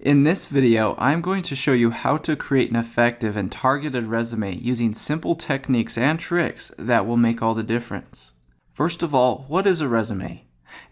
In this video, I'm going to show you how to create an effective and targeted resume using simple techniques and tricks that will make all the difference. First of all, what is a resume?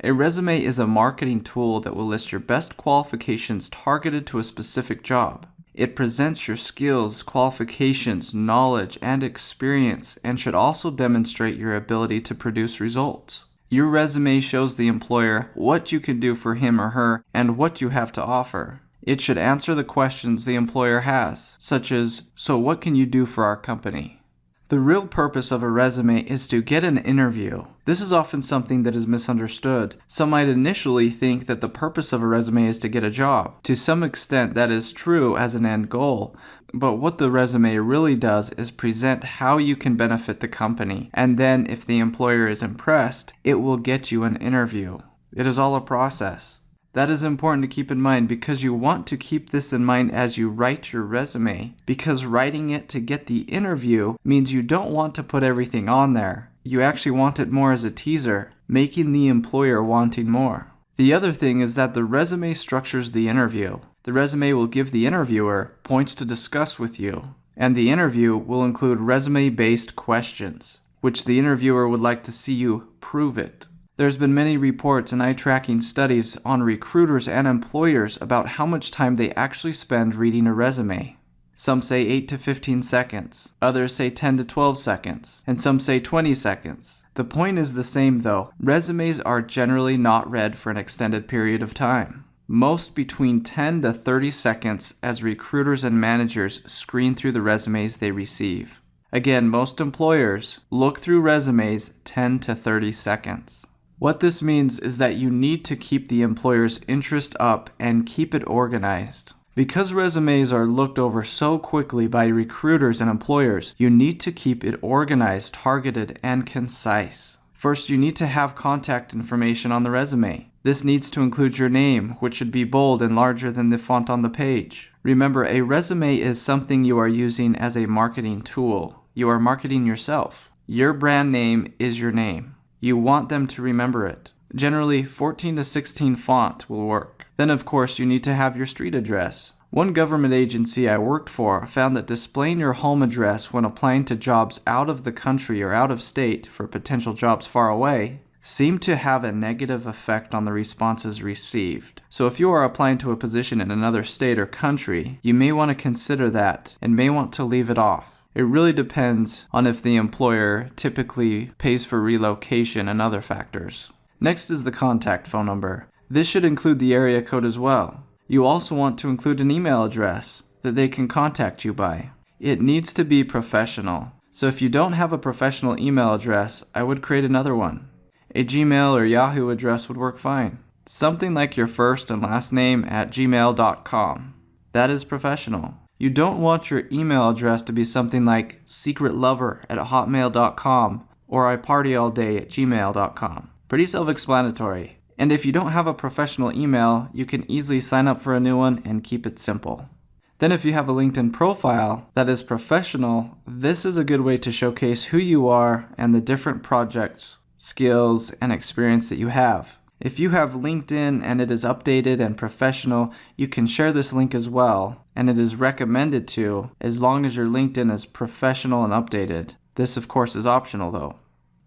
A resume is a marketing tool that will list your best qualifications targeted to a specific job. It presents your skills, qualifications, knowledge, and experience, and should also demonstrate your ability to produce results. Your resume shows the employer what you can do for him or her and what you have to offer. It should answer the questions the employer has, such as, so what can you do for our company? The real purpose of a resume is to get an interview. This is often something that is misunderstood. Some might initially think that the purpose of a resume is to get a job. To some extent, that is true as an end goal, but what the resume really does is present how you can benefit the company, and then if the employer is impressed, it will get you an interview. It is all a process. That is important to keep in mind because you want to keep this in mind as you write your resume, because writing it to get the interview means you don't want to put everything on there. You actually want it more as a teaser, making the employer wanting more. The other thing is that the resume structures the interview. The resume will give the interviewer points to discuss with you, and the interview will include resume-based questions, which the interviewer would like to see you prove it. There's been many reports and eye-tracking studies on recruiters and employers about how much time they actually spend reading a resume. Some say 8 to 15 seconds, others say 10 to 12 seconds, and some say 20 seconds. The point is the same though. Resumes are generally not read for an extended period of time. Most between 10 to 30 seconds as recruiters and managers screen through the resumes they receive. Again, most employers look through resumes 10 to 30 seconds. What this means is that you need to keep the employer's interest up and keep it organized. Because resumes are looked over so quickly by recruiters and employers, you need to keep it organized, targeted, and concise. First, you need to have contact information on the resume. This needs to include your name, which should be bold and larger than the font on the page. Remember, a resume is something you are using as a marketing tool. You are marketing yourself. Your brand name is your name. You want them to remember it. Generally, 14 to 16 font will work. Then of course you need to have your street address. One government agency I worked for found that displaying your home address when applying to jobs out of the country or out of state for potential jobs far away seemed to have a negative effect on the responses received. So if you are applying to a position in another state or country, you may want to consider that and may want to leave it off. It really depends on if the employer typically pays for relocation and other factors. Next is the contact phone number. This should include the area code as well. You also want to include an email address that they can contact you by. It needs to be professional. So if you don't have a professional email address, I would create another one. A Gmail or Yahoo address would work fine. Something like your first and last name at gmail.com. That is professional. You don't want your email address to be something like secretlover@hotmail.com or ipartyallday@gmail.com. Pretty self-explanatory. And if you don't have a professional email, you can easily sign up for a new one and keep it simple. Then if you have a LinkedIn profile that is professional, this is a good way to showcase who you are and the different projects, skills, and experience that you have. If you have LinkedIn and it is updated and professional, you can share this link as well, and it is recommended to as long as your LinkedIn is professional and updated. This of course is optional though.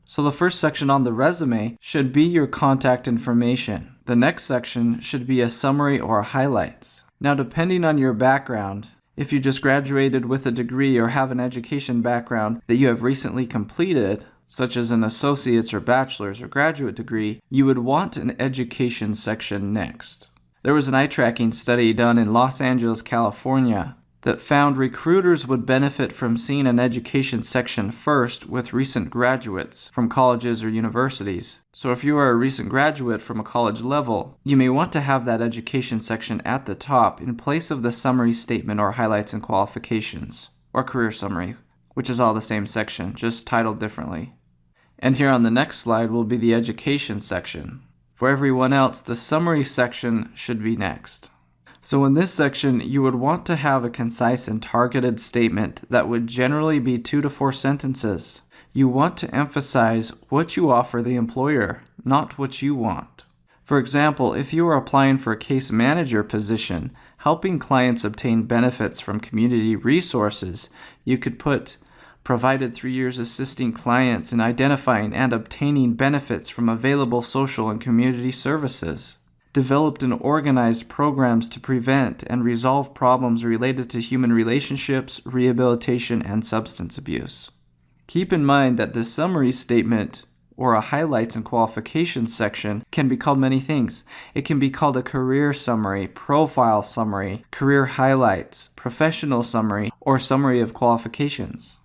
So the first section on the resume should be your contact information. The next section should be a summary or highlights. Now depending on your background, if you just graduated with a degree or have an education background that you have recently completed, such as an associate's or bachelor's or graduate degree, you would want an education section next. There was an eye-tracking study done in Los Angeles, California, that found recruiters would benefit from seeing an education section first with recent graduates from colleges or universities. So if you are a recent graduate from a college level, you may want to have that education section at the top in place of the summary statement or highlights and qualifications, or career summary, which is all the same section, just titled differently. And here on the next slide will be the education section. For everyone else, the summary section should be next. So in this section, you would want to have a concise and targeted statement that would generally be 2 to 4 sentences. You want to emphasize what you offer the employer, not what you want. For example, if you are applying for a case manager position, helping clients obtain benefits from community resources, you could put provided 3 years assisting clients in identifying and obtaining benefits from available social and community services. Developed and organized programs to prevent and resolve problems related to human relationships, rehabilitation, and substance abuse. Keep in mind that the summary statement or a highlights and qualifications section can be called many things. It can be called a career summary, profile summary, career highlights, professional summary, or summary of qualifications.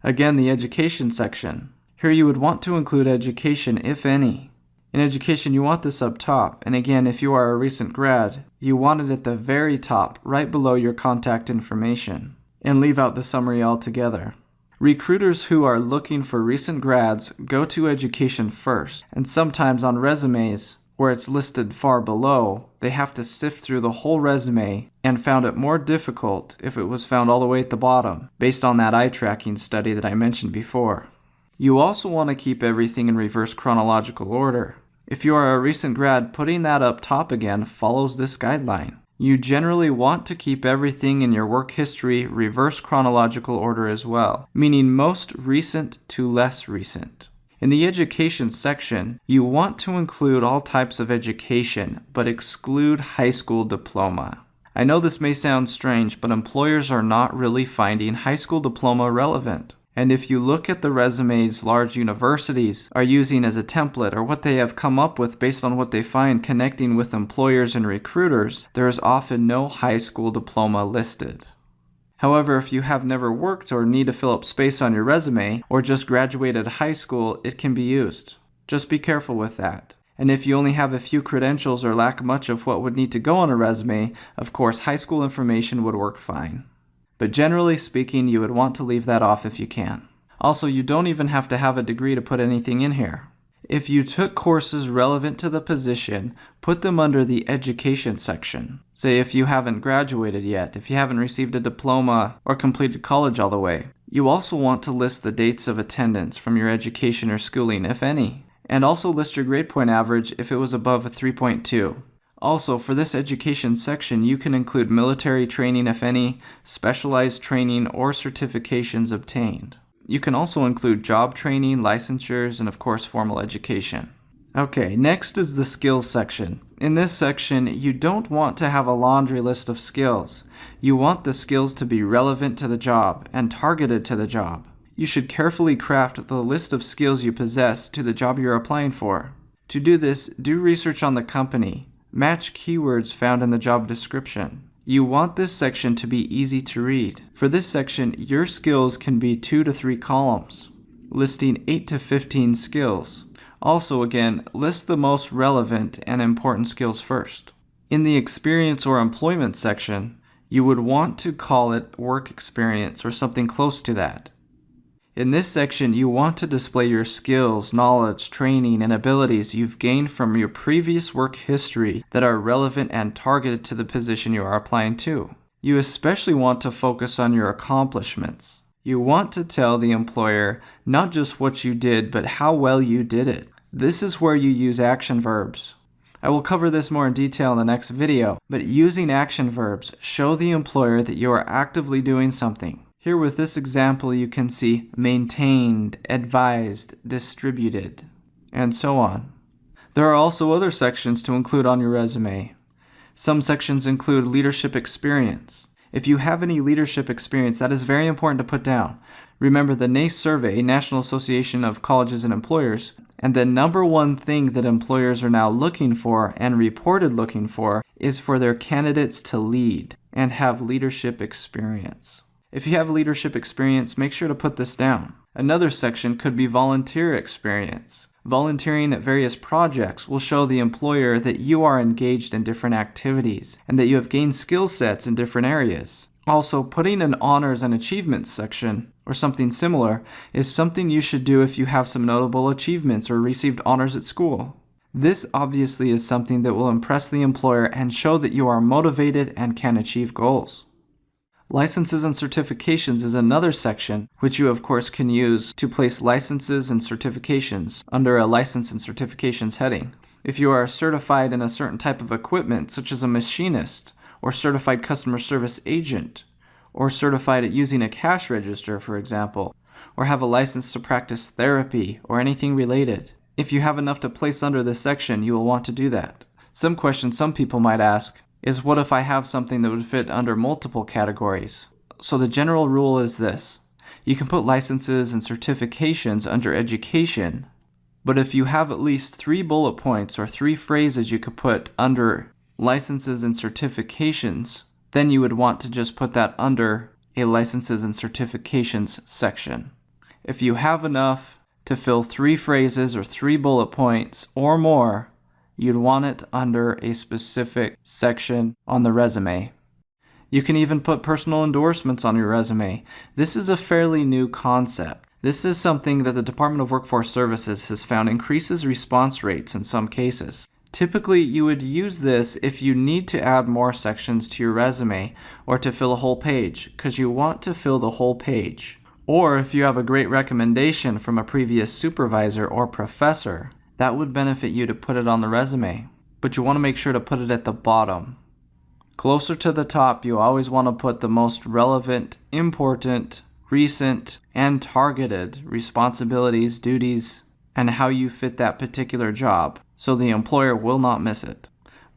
Again, the education section. Here you would want to include education, if any. In education, you want this up top, and again, if you are a recent grad, you want it at the very top, right below your contact information, and leave out the summary altogether. Recruiters who are looking for recent grads go to education first, and sometimes on resumes, where it's listed far below, they have to sift through the whole resume and found it more difficult if it was found all the way at the bottom, based on that eye tracking study that I mentioned before. You also want to keep everything in reverse chronological order. If you are a recent grad, putting that up top again follows this guideline. You generally want to keep everything in your work history reverse chronological order as well, meaning most recent to less recent. In the education section, you want to include all types of education, but exclude high school diploma. I know this may sound strange, but employers are not really finding high school diploma relevant. And if you look at the resumes large universities are using as a template or what they have come up with based on what they find connecting with employers and recruiters, there is often no high school diploma listed. However, if you have never worked or need to fill up space on your resume or just graduated high school, it can be used. Just be careful with that. And if you only have a few credentials or lack much of what would need to go on a resume, of course, high school information would work fine. But generally speaking, you would want to leave that off if you can. Also, you don't even have to have a degree to put anything in here. If you took courses relevant to the position, put them under the education section. Say if you haven't graduated yet, if you haven't received a diploma or completed college all the way. You also want to list the dates of attendance from your education or schooling, if any. And also list your grade point average if it was above a 3.2. Also, for this education section, you can include military training, if any, specialized training, or certifications obtained. You can also include job training, licensures, and of course, formal education. Okay, next is the skills section. In this section, you don't want to have a laundry list of skills. You want the skills to be relevant to the job and targeted to the job. You should carefully craft the list of skills you possess to the job you're applying for. To do this, do research on the company. Match keywords found in the job description. You want this section to be easy to read. For this section, your skills can be 2 to 3 columns, listing 8 to 15 skills. Also, again, list the most relevant and important skills first. In the experience or employment section, you would want to call it work experience or something close to that. In this section, you want to display your skills, knowledge, training, and abilities you've gained from your previous work history that are relevant and targeted to the position you are applying to. You especially want to focus on your accomplishments. You want to tell the employer not just what you did, but how well you did it. This is where you use action verbs. I will cover this more in detail in the next video, but using action verbs show the employer that you are actively doing something. Here with this example, you can see maintained, advised, distributed, and so on. There are also other sections to include on your resume. Some sections include leadership experience. If you have any leadership experience, that is very important to put down. Remember the NACE survey, National Association of Colleges and Employers, and the number one thing that employers are now looking for and reported looking for is for their candidates to lead and have leadership experience. If you have leadership experience, make sure to put this down. Another section could be volunteer experience. Volunteering at various projects will show the employer that you are engaged in different activities and that you have gained skill sets in different areas. Also, putting an honors and achievements section, or something similar, is something you should do if you have some notable achievements or received honors at school. This obviously is something that will impress the employer and show that you are motivated and can achieve goals. Licenses and certifications is another section, which you of course can use to place licenses and certifications under a license and certifications heading. If you are certified in a certain type of equipment, such as a machinist, or certified customer service agent, or certified at using a cash register, for example, or have a license to practice therapy or anything related. If you have enough to place under this section, you will want to do that. Some questions some people might ask is, what if I have something that would fit under multiple categories? So the general rule is this. You can put licenses and certifications under education, but if you have at least 3 bullet points or 3 phrases you could put under licenses and certifications, then you would want to just put that under a licenses and certifications section. If you have enough to fill 3 phrases or 3 bullet points or more, you'd want it under a specific section on the resume. You can even put personal endorsements on your resume. This is a fairly new concept. This is something that the Department of Workforce Services has found increases response rates in some cases. Typically, you would use this if you need to add more sections to your resume or to fill a whole page, because you want to fill the whole page. Or if you have a great recommendation from a previous supervisor or professor, that would benefit you to put it on the resume. But you want to make sure to put it at the bottom. Closer to the top, you always want to put the most relevant, important, recent, and targeted responsibilities, duties, and how you fit that particular job, so the employer will not miss it.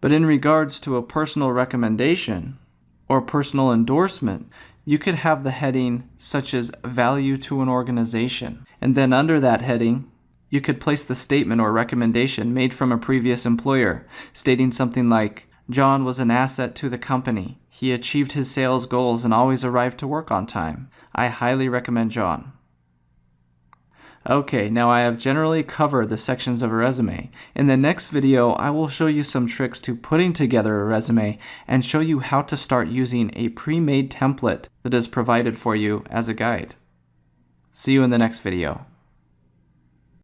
But in regards to a personal recommendation or personal endorsement, you could have the heading such as value to an organization. And then under that heading, you could place the statement or recommendation made from a previous employer, stating something like, John was an asset to the company. He achieved his sales goals and always arrived to work on time. I highly recommend John. Okay, now I have generally covered the sections of a resume. In the next video, I will show you some tricks to putting together a resume and show you how to start using a pre-made template that is provided for you as a guide. See you in the next video.